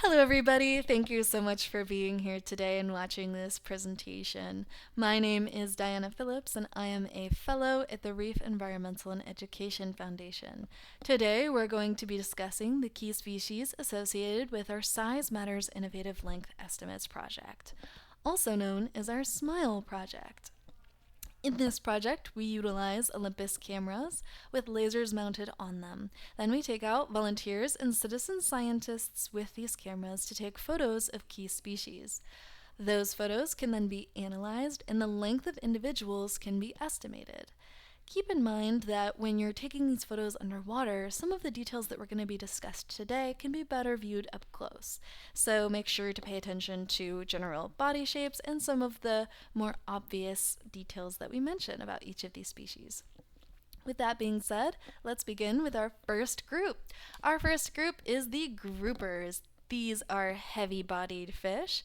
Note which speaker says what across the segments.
Speaker 1: Hello, everybody. Thank you so much for being here today and watching this presentation. My name is Diana Phillips, and I am a fellow at the Reef Environmental and Education Foundation. Today, we're going to be discussing the key species associated with our Size Matters Innovative Length Estimates project, also known as our SMILE project. In this project, we utilize Olympus cameras with lasers mounted on them. Then we take out volunteers and citizen scientists with these cameras to take photos of key species. Those photos can then be analyzed and the length of individuals can be estimated. Keep in mind that when you're taking these photos underwater, some of the details that we're going to be discussed today can be better viewed up close. So make sure to pay attention to general body shapes and some of the more obvious details that we mention about each of these species. With that being said, let's begin with our first group. Our first group is the groupers. These are heavy-bodied fish.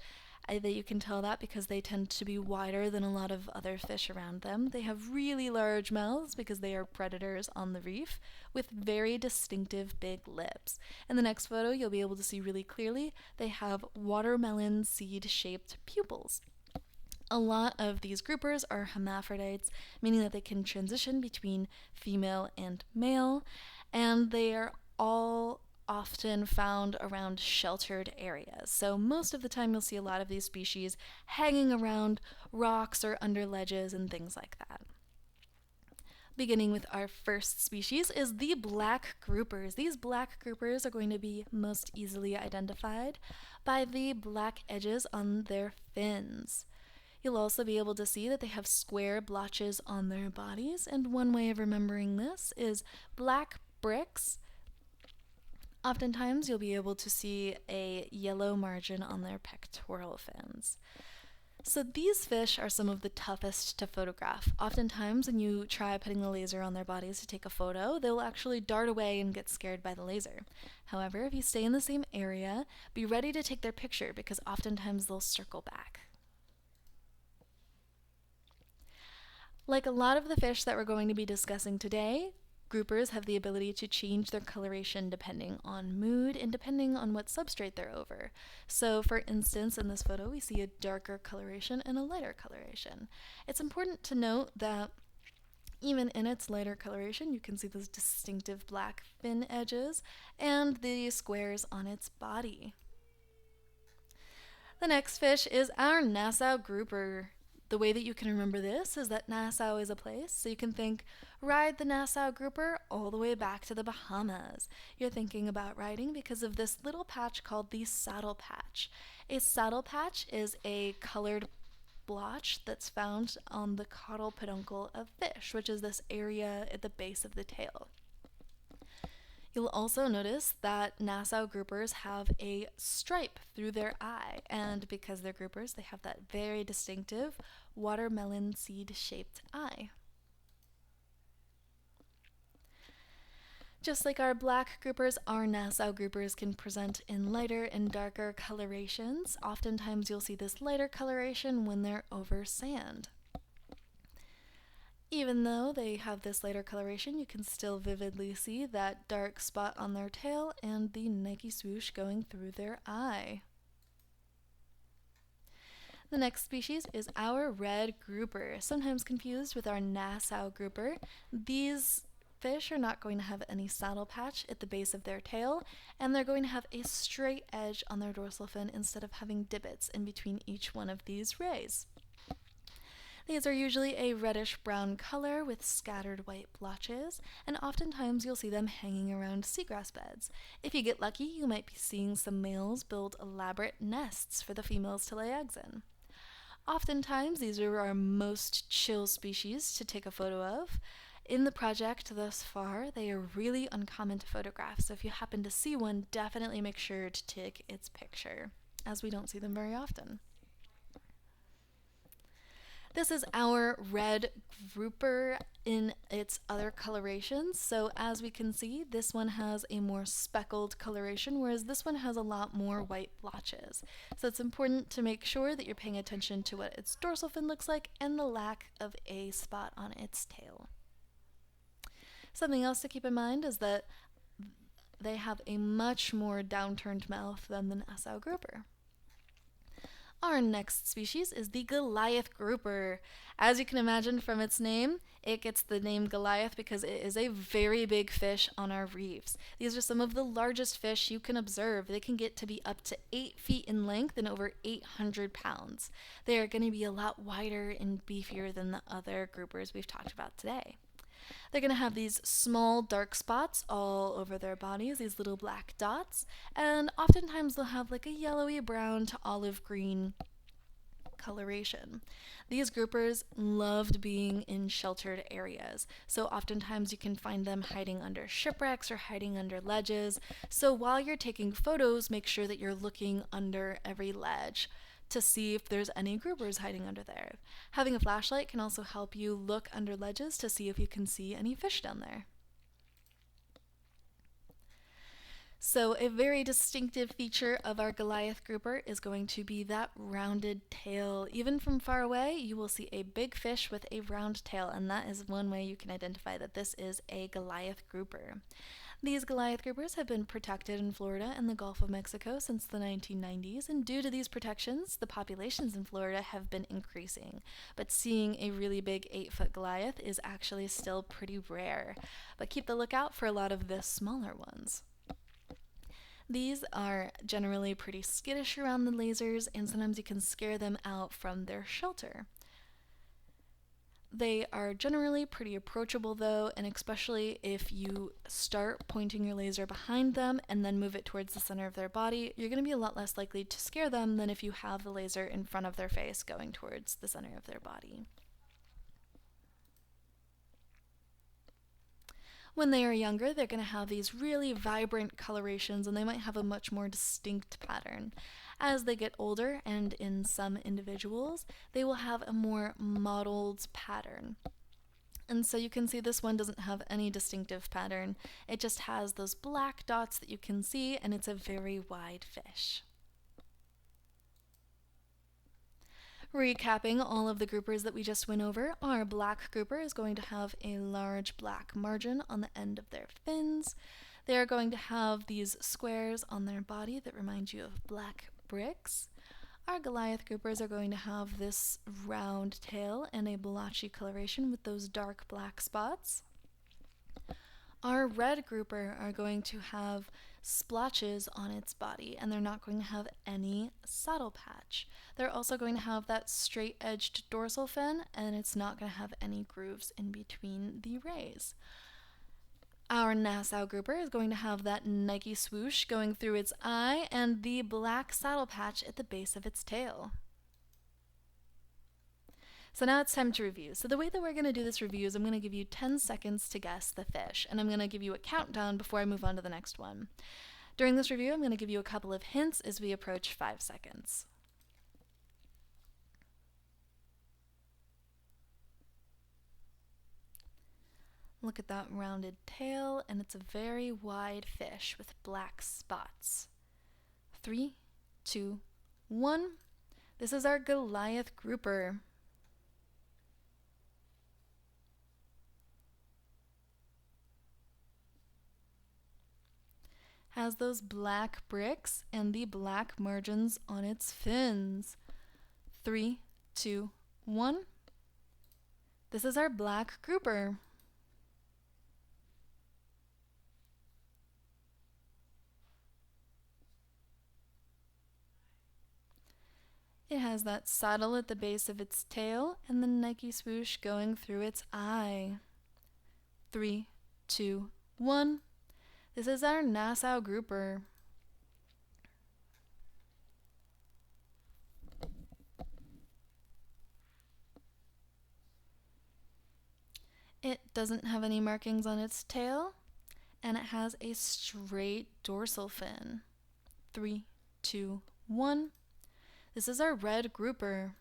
Speaker 1: That you can tell that because they tend to be wider than a lot of other fish around them. They have really large mouths because they are predators on the reef with very distinctive big lips. In the next photo, you'll be able to see really clearly they have watermelon seed-shaped pupils. A lot of these groupers are hermaphrodites, meaning that they can transition between female and male, and they are all often found around sheltered areas. So most of the time you'll see a lot of these species hanging around rocks or under ledges and things like that. Beginning with our first species is the black groupers. These black groupers are going to be most easily identified by the black edges on their fins. You'll also be able to see that they have square blotches on their bodies, and one way of remembering this is black bricks. Oftentimes, you'll be able to see a yellow margin on their pectoral fins. So these fish are some of the toughest to photograph. Oftentimes, when you try putting the laser on their bodies to take a photo, they will actually dart away and get scared by the laser. However, if you stay in the same area, be ready to take their picture because oftentimes they'll circle back. Like a lot of the fish that we're going to be discussing today, groupers have the ability to change their coloration depending on mood and depending on what substrate they're over. So for instance, in this photo, we see a darker coloration and a lighter coloration. It's important to note that even in its lighter coloration, you can see those distinctive black fin edges and the squares on its body. The next fish is our Nassau grouper. The way that you can remember this is that Nassau is a place, so you can think ride the Nassau grouper all the way back to the Bahamas. You're thinking about riding because of this little patch called the saddle patch. A saddle patch is a colored blotch that's found on the caudal peduncle of fish, which is this area at the base of the tail. You'll also notice that Nassau groupers have a stripe through their eye, and because they're groupers, they have that very distinctive watermelon seed-shaped eye. Just like our black groupers, our Nassau groupers can present in lighter and darker colorations. Oftentimes you'll see this lighter coloration when they're over sand. Even though they have this lighter coloration, you can still vividly see that dark spot on their tail and the Nike swoosh going through their eye. The next species is our red grouper, sometimes confused with our Nassau grouper. These fish are not going to have any saddle patch at the base of their tail, and they're going to have a straight edge on their dorsal fin instead of having divots in between each one of these rays. These are usually a reddish-brown color with scattered white blotches, and oftentimes you'll see them hanging around seagrass beds. If you get lucky, you might be seeing some males build elaborate nests for the females to lay eggs in. Oftentimes, these are our most chill species to take a photo of. In the project thus far, they are really uncommon to photograph, so if you happen to see one, definitely make sure to take its picture, as we don't see them very often. This is our red grouper in its other colorations. So as we can see, this one has a more speckled coloration, whereas this one has a lot more white blotches. So it's important to make sure that you're paying attention to what its dorsal fin looks like and the lack of a spot on its tail. Something else to keep in mind is that they have a much more downturned mouth than the Nassau grouper. Our next species is the Goliath grouper. As you can imagine from its name, it gets the name Goliath because it is a very big fish on our reefs. These are some of the largest fish you can observe. They can get to be up to 8 feet in length and over 800 pounds. They are going to be a lot wider and beefier than the other groupers we've talked about today. They're going to have these small dark spots all over their bodies, these little black dots, and oftentimes they'll have like a yellowy brown to olive green coloration. These groupers loved being in sheltered areas, so oftentimes you can find them hiding under shipwrecks or hiding under ledges. So while you're taking photos, make sure that you're looking under every ledge to see if there's any groupers hiding under there. Having a flashlight can also help you look under ledges to see if you can see any fish down there. So a very distinctive feature of our Goliath grouper is going to be that rounded tail. Even from far away, you will see a big fish with a round tail, and that is one way you can identify that this is a Goliath grouper. These Goliath groupers have been protected in Florida and the Gulf of Mexico since the 1990s, and due to these protections, the populations in Florida have been increasing. But seeing a really big 8-foot Goliath is actually still pretty rare. But keep the lookout for a lot of the smaller ones. These are generally pretty skittish around the lasers, and sometimes you can scare them out from their shelter. They are generally pretty approachable though, and especially if you start pointing your laser behind them and then move it towards the center of their body, you're going to be a lot less likely to scare them than if you have the laser in front of their face going towards the center of their body. When they are younger, they're going to have these really vibrant colorations, and they might have a much more distinct pattern. As they get older, and in some individuals, they will have a more mottled pattern. And so you can see this one doesn't have any distinctive pattern. It just has those black dots that you can see, and it's a very wide fish. Recapping all of the groupers that we just went over, our black grouper is going to have a large black margin on the end of their fins. They are going to have these squares on their body that remind you of black bricks. Our Goliath groupers are going to have this round tail and a blotchy coloration with those dark black spots. Our red grouper are going to have splotches on its body, and they're not going to have any saddle patch. They're also going to have that straight-edged dorsal fin, and it's not going to have any grooves in between the rays. Our Nassau grouper is going to have that Nike swoosh going through its eye and the black saddle patch at the base of its tail. So now it's time to review. So the way that we're going to do this review is I'm going to give you 10 seconds to guess the fish, and I'm going to give you a countdown before I move on to the next one. During this review, I'm going to give you a couple of hints as we approach 5 seconds. Look at that rounded tail, and it's a very wide fish with black spots. 3, 2, 1. This is our Goliath grouper. Has those black bricks and the black margins on its fins. 3, 2, 1. This is our black grouper. It has that saddle at the base of its tail and the Nike swoosh going through its eye. 3, 2, 1. This is our Nassau grouper. It doesn't have any markings on its tail, and it has a straight dorsal fin. 3, 2, 1. This is our red grouper.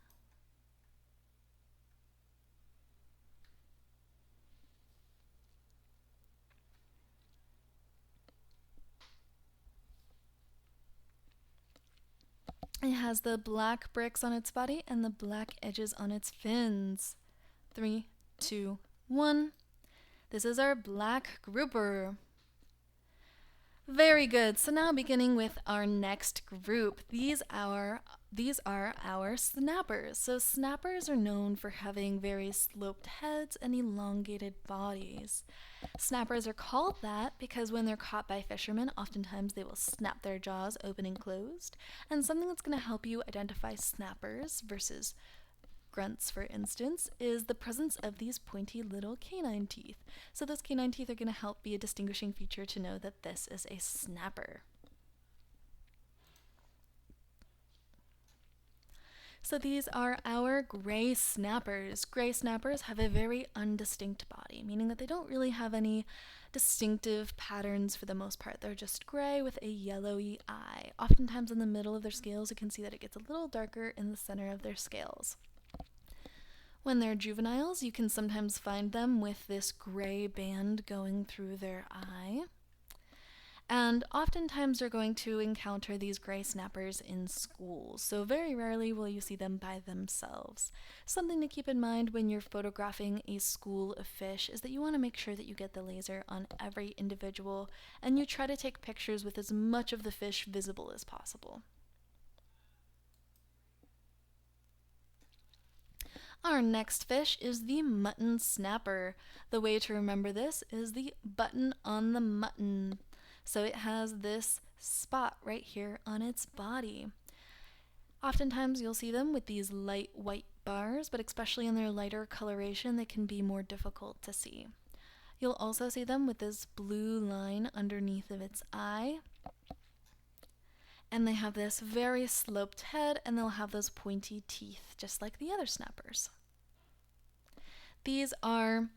Speaker 1: It has the black bricks on its body and the black edges on its fins. 3, 2, 1. This is our black grouper. Very good. So now beginning with our next group, these are our snappers. So snappers are known for having very sloped heads and elongated bodies. Snappers are called that because when they're caught by fishermen, oftentimes they will snap their jaws open and closed. And something that's going to help you identify snappers versus grunts, for instance, is the presence of these pointy little canine teeth. So those canine teeth are going to help be a distinguishing feature to know that this is a snapper. So these are our gray snappers. Gray snappers have a very undistinct body, meaning that they don't really have any distinctive patterns for the most part. They're just gray with a yellowy eye. Oftentimes in the middle of their scales, you can see that it gets a little darker in the center of their scales. When they're juveniles, you can sometimes find them with this gray band going through their eye. And oftentimes you're going to encounter these gray snappers in schools, so very rarely will you see them by themselves. Something to keep in mind when you're photographing a school of fish is that you want to make sure that you get the laser on every individual and you try to take pictures with as much of the fish visible as possible. Our next fish is the mutton snapper. The way to remember this is the button on the mutton. So it has this spot right here on its body. Oftentimes you'll see them with these light white bars, but especially in their lighter coloration, they can be more difficult to see. You'll also see them with this blue line underneath of its eye. And they have this very sloped head, and they'll have those pointy teeth, just like the other snappers. These are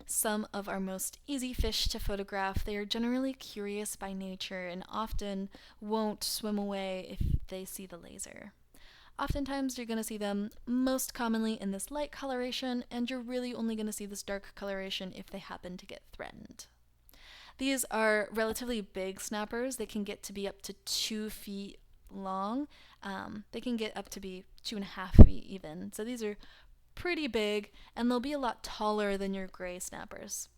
Speaker 1: some of our most easy fish to photograph. They are generally curious by nature and often won't swim away if they see the laser. Oftentimes you're going to see them most commonly in this light coloration, and you're really only going to see this dark coloration if they happen to get threatened. These are relatively big snappers. They can get to be up to 2 feet long. They can get up to be 2.5 feet even. So these are pretty big, and they'll be a lot taller than your gray snappers.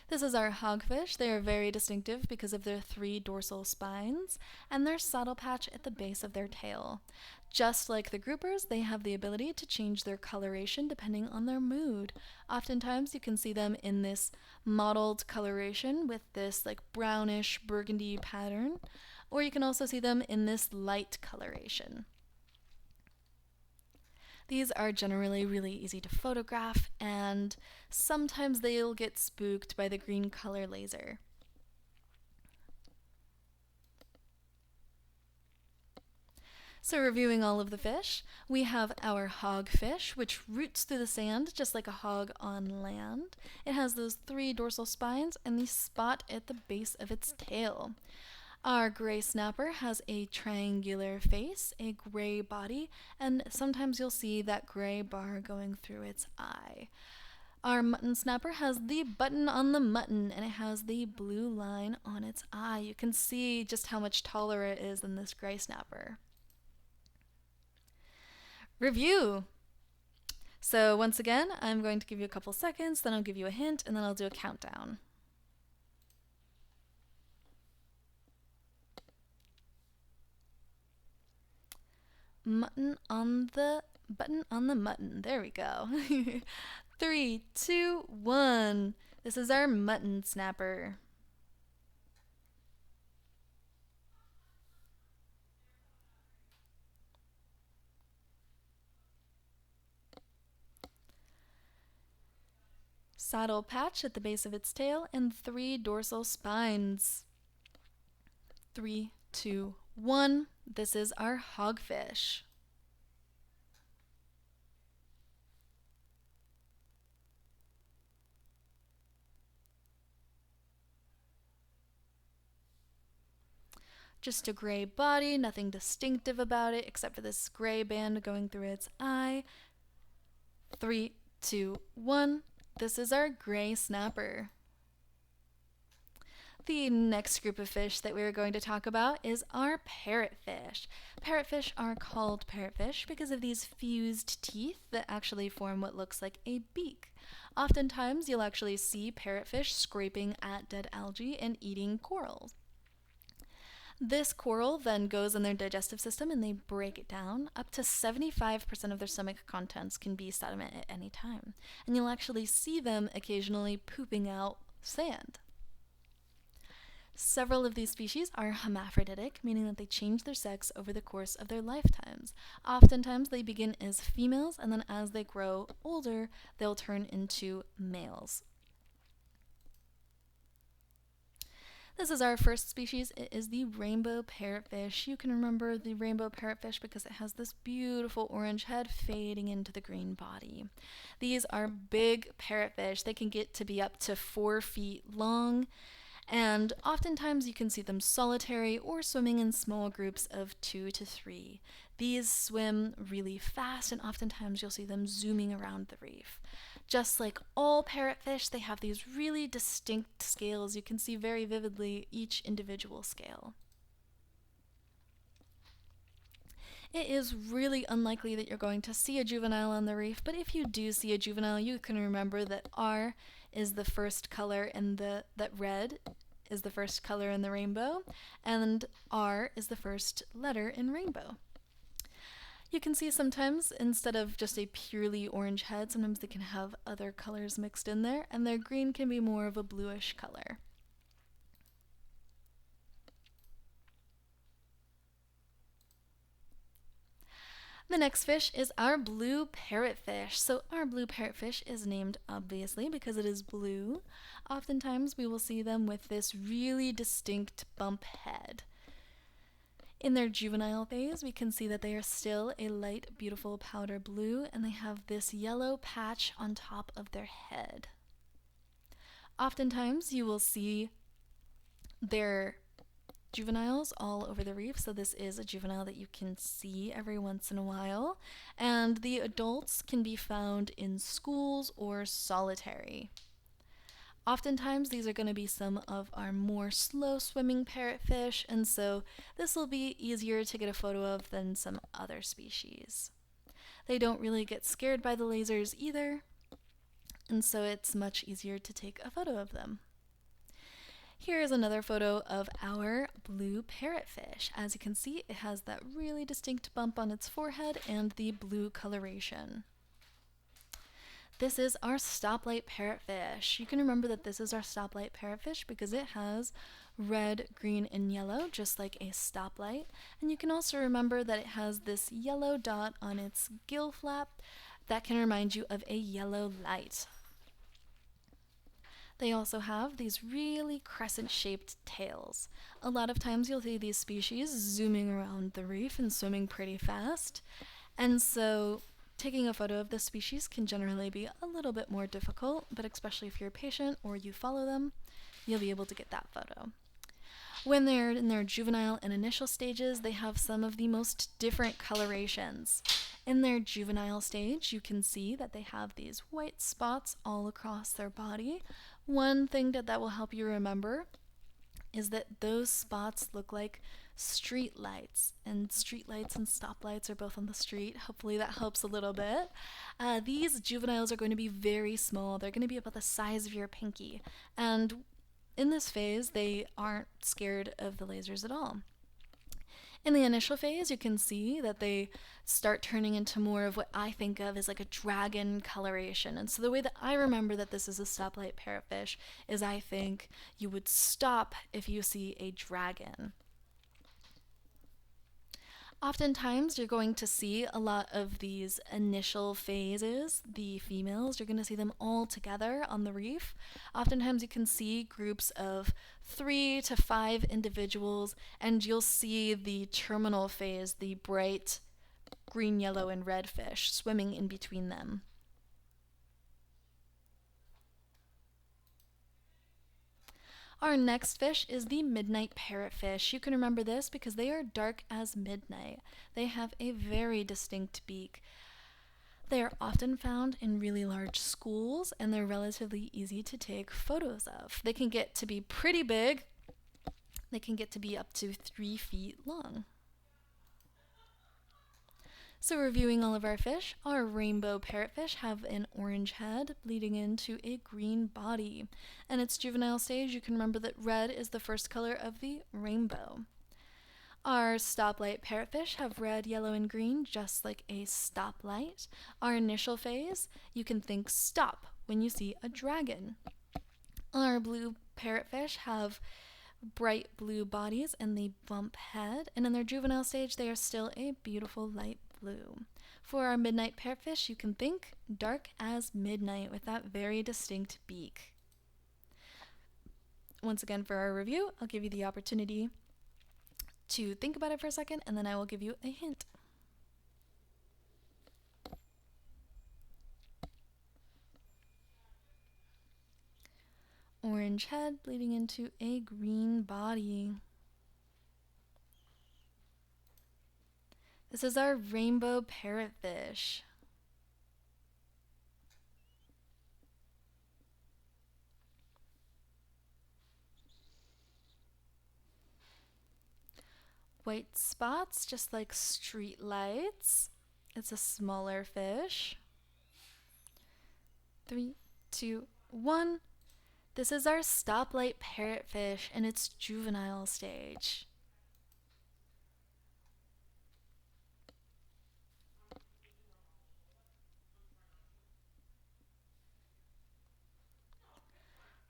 Speaker 1: This is our hogfish. They are very distinctive because of their 3 dorsal spines and their saddle patch at the base of their tail. Just like the groupers, they have the ability to change their coloration depending on their mood. Oftentimes you can see them in this mottled coloration with this like brownish burgundy pattern, or you can also see them in this light coloration. These are generally really easy to photograph, and sometimes they'll get spooked by the green color laser. So reviewing all of the fish, we have our hogfish, which roots through the sand just like a hog on land. It has those 3 dorsal spines and the spot at the base of its tail. Our gray snapper has a triangular face, a gray body, and sometimes you'll see that gray bar going through its eye. Our mutton snapper has the button on the mutton, and it has the blue line on its eye. You can see just how much taller it is than this gray snapper. Review! So once again, I'm going to give you a couple seconds, then I'll give you a hint, and then I'll do a countdown. Button on the mutton. There we go. 3, 2, 1. This is our mutton snapper. Saddle patch at the base of its tail and 3 dorsal spines. 3, 2, 1. This is our hogfish. Just a gray body, nothing distinctive about it except for this gray band going through its eye. 3, 2, 1. This is our gray snapper. The next group of fish that we're going to talk about is our parrotfish. Parrotfish are called parrotfish because of these fused teeth that actually form what looks like a beak. Oftentimes, you'll actually see parrotfish scraping at dead algae and eating coral. This coral then goes in their digestive system and they break it down. Up to 75% of their stomach contents can be sediment at any time. And you'll actually see them occasionally pooping out sand. Several of these species are hermaphroditic, meaning that they change their sex over the course of their lifetimes. Oftentimes, they begin as females, and then as they grow older, they'll turn into males. This is our first species. It is the rainbow parrotfish. You can remember the rainbow parrotfish because it has this beautiful orange head fading into the green body. These are big parrotfish. They can get to be up to 4 feet long, and oftentimes you can see them solitary or swimming in small groups of 2 to 3. These swim really fast, and oftentimes you'll see them zooming around the reef. Just like all parrotfish, they have these really distinct scales. You can see very vividly each individual scale. It is really unlikely that you're going to see a juvenile on the reef, but if you do see a juvenile, you can remember that R is the first color in that red is the first color in the rainbow, and R is the first letter in rainbow. You can see sometimes, instead of just a purely orange head, sometimes they can have other colors mixed in there, and their green can be more of a bluish color. The next fish is our blue parrotfish. So our blue parrotfish is named obviously because it is blue. Oftentimes we will see them with this really distinct bump head. In their juvenile phase, we can see that they are still a light, beautiful powder blue, and they have this yellow patch on top of their head. Oftentimes, you will see their juveniles all over the reef, so this is a juvenile that you can see every once in a while, and the adults can be found in schools or solitary. Oftentimes, these are going to be some of our more slow-swimming parrotfish, and so this will be easier to get a photo of than some other species. They don't really get scared by the lasers either, and so it's much easier to take a photo of them. Here is another photo of our blue parrotfish. As you can see, it has that really distinct bump on its forehead and the blue coloration. This is our stoplight parrotfish. You can remember that this is our stoplight parrotfish because it has red, green, and yellow, just like a stoplight. And you can also remember that it has this yellow dot on its gill flap that can remind you of a yellow light. They also have these really crescent-shaped tails. A lot of times you'll see these species zooming around the reef and swimming pretty fast. And so taking a photo of this species can generally be a little bit more difficult, but especially if you're patient or you follow them, you'll be able to get that photo. When they're in their juvenile and initial stages, they have some of the most different colorations. In their juvenile stage, you can see that they have these white spots all across their body. One thing that will help you remember is that those spots look like street lights, and streetlights and stoplights are both on the street. Hopefully that helps a little bit. These juveniles are going to be very small. They're going to be about the size of your pinky, and in this phase they aren't scared of the lasers at all. In the initial phase, you can see that they start turning into more of what I think of as like a dragon coloration. And so the way that I remember that this is a stoplight parrotfish is I think you would stop if you see a dragon. Oftentimes, you're going to see a lot of these initial phases, the females, you're going to see them all together on the reef. Oftentimes, you can see groups of 3 to 5 individuals, and you'll see the terminal phase, the bright green, yellow, and red fish swimming in between them. Our next fish is the midnight parrotfish. You can remember this because they are dark as midnight. They have a very distinct beak. They are often found in really large schools, and they're relatively easy to take photos of. They can get to be pretty big, They can get to be up to 3 feet long. So reviewing all of our fish, our rainbow parrotfish have an orange head bleeding into a green body. And its juvenile stage, you can remember that red is the first color of the rainbow. Our stoplight parrotfish have red, yellow, and green, just like a stoplight. Our initial phase, you can think stop when you see a dragon. Our blue parrotfish have bright blue bodies and the bump head, and in their juvenile stage, they are still a beautiful light blue. For our midnight parrotfish, you can think dark as midnight with that very distinct beak. Once again, for our review, I'll give you the opportunity to think about it for a second, and then I will give you a hint. Orange head bleeding into a green body. This is our rainbow parrotfish. White spots, just like street lights. It's a smaller fish. 3, 2, 1. This is our stoplight parrotfish in its juvenile stage.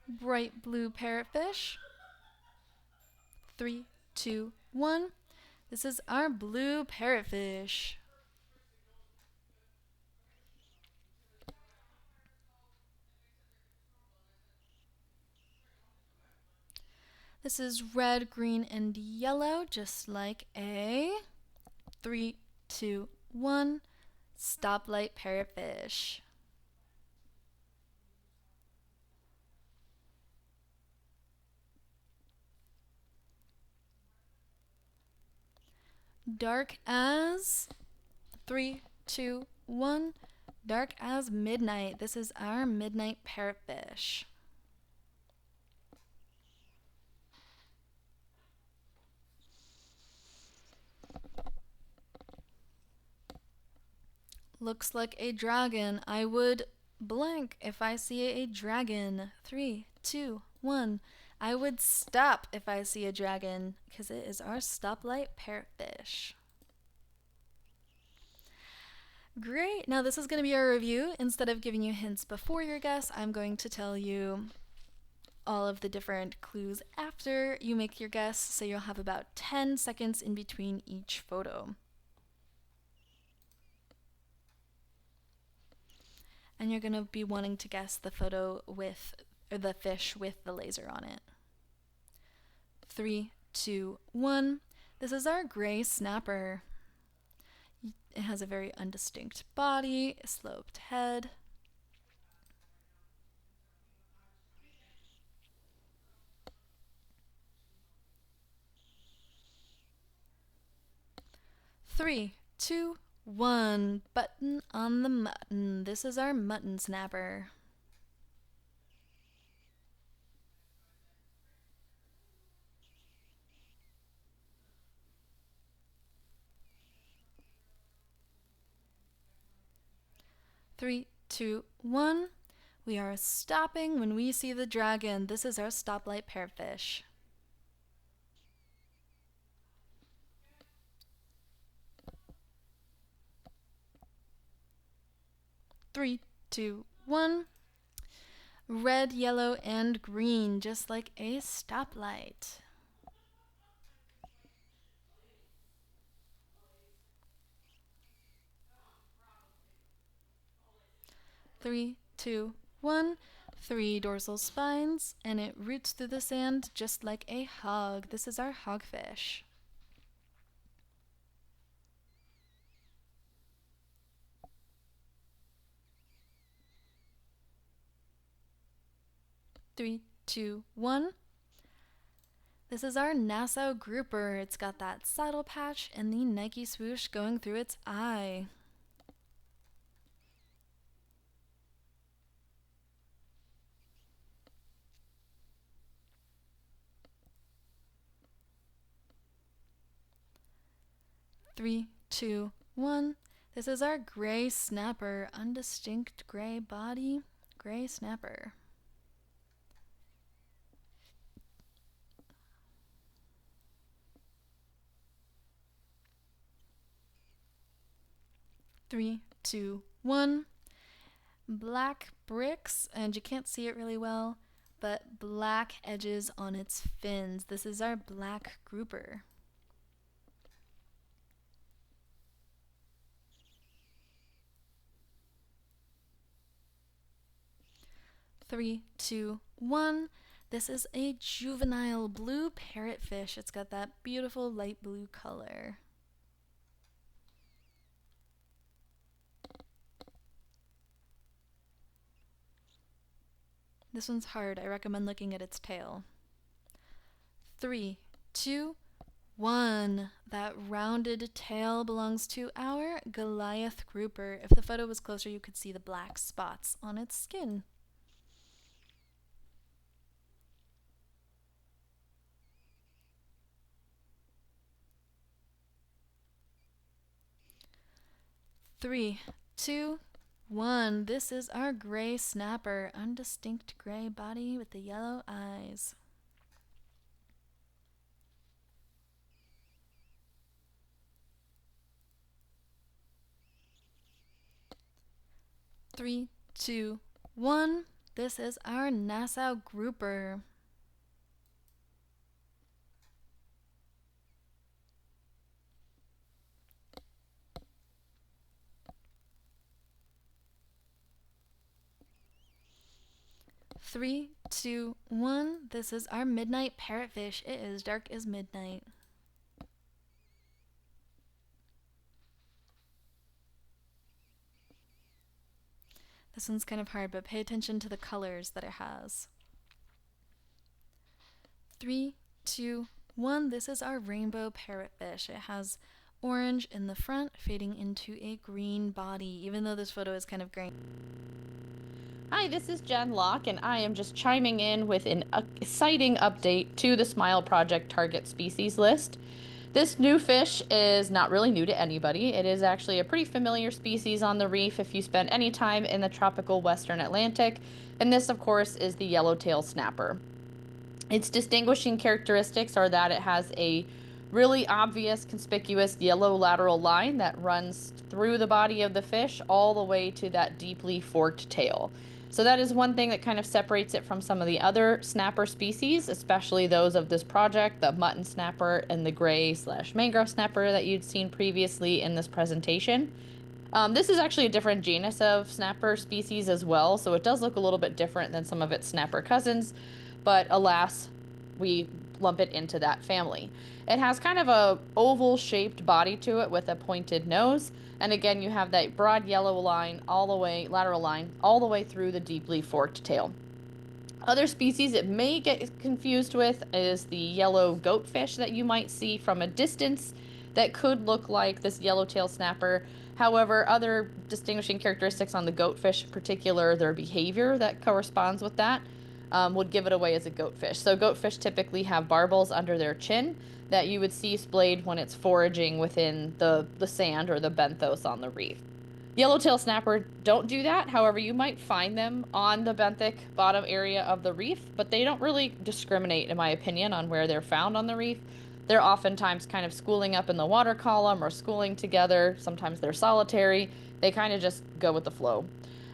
Speaker 1: Bright blue parrotfish. 3, 2, 1. This is our blue parrotfish. This is red, green, and yellow, just like a 3, 2, 1 stoplight parrotfish. Dark as 3, 2, 1 dark as midnight. This is our midnight parrotfish. Looks like a dragon. I would blank if I see a dragon. 3, 2, 1. I would stop if I see a dragon because it is our stoplight parrotfish. Great. Now this is going to be our review. Instead of giving you hints before your guess, I'm going to tell you all of the different clues after you make your guess, so you'll have about 10 seconds in between each photo. And you're going to be wanting to guess the photo with, or the fish with the laser on it. 3, 2, 1. This is our gray snapper. It has a very undistinct body, a sloped head. Three, two, one. Button on the mutton. This is our mutton snapper. Three, two, one. We are stopping when we see the dragon. This is our stoplight parrotfish. Three, two, one. Red, yellow, and green, just like a stoplight. Three, two, one. 3 dorsal spines, and it roots through the sand just like a hog. This is our hogfish. Three, two, one. This is our Nassau grouper. It's got that saddle patch and the Nike swoosh going through its eye. 3, 2, 1. This is our gray snapper, undistinct gray body, gray snapper. Three, two, one. Black bricks, and you can't see it really well, but black edges on its fins. This is our black grouper. Three, two, one. This is a juvenile blue parrotfish. It's got that beautiful light blue color. This one's hard. I recommend looking at its tail. 3, 2, 1. That rounded tail belongs to our Goliath grouper. If the photo was closer, you could see the black spots on its skin. Three, two, one. This is our gray snapper, undistinct gray body with the yellow eyes. Three, two, one. This is our Nassau grouper. Three, two, one. This is our midnight parrotfish. It is dark as midnight. This one's kind of hard, but pay attention to the colors that it has. 3, 2, 1. This is our rainbow parrotfish. It has orange in the front, fading into a green body, even though this photo is kind of gray.
Speaker 2: Hi, this is Jen Locke, and I am just chiming in with an exciting update to the Smile Project target species list. This new fish is not really new to anybody. It is actually a pretty familiar species on the reef if you spend any time in the tropical western Atlantic, and this, of course, is the yellowtail snapper. Its distinguishing characteristics are that it has a really obvious, conspicuous yellow lateral line that runs through the body of the fish all the way to that deeply forked tail. So that is one thing that kind of separates it from some of the other snapper species, especially those of this project, the mutton snapper and the gray/mangrove snapper that you'd seen previously in this presentation. This is actually a different genus of snapper species as well, so it does look a little bit different than some of its snapper cousins, but alas, we lump it into that family. It has kind of a oval shaped body to it with a pointed nose, and again you have that broad yellow line lateral line all the way through the deeply forked tail. Other species it may get confused with is the yellow goatfish that you might see from a distance that could look like this yellowtail snapper. However, other distinguishing characteristics on the goatfish, in particular their behavior that corresponds with that, would give it away as a goatfish. So goatfish typically have barbels under their chin that you would see splayed when it's foraging within the sand or the benthos on the reef. Yellowtail snapper don't do that. However, you might find them on the benthic bottom area of the reef, but they don't really discriminate, in my opinion, on where they're found on the reef. They're oftentimes kind of schooling up in the water column or schooling together. Sometimes they're solitary. They kind of just go with the flow.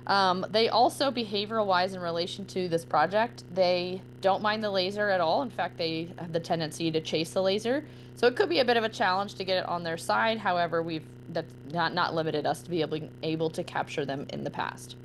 Speaker 2: They also, behavioral-wise, in relation to this project, they don't mind the laser at all. In fact, they have the tendency to chase the laser. So it could be a bit of a challenge to get it on their side. However, that's not limited us to be able to capture them in the past.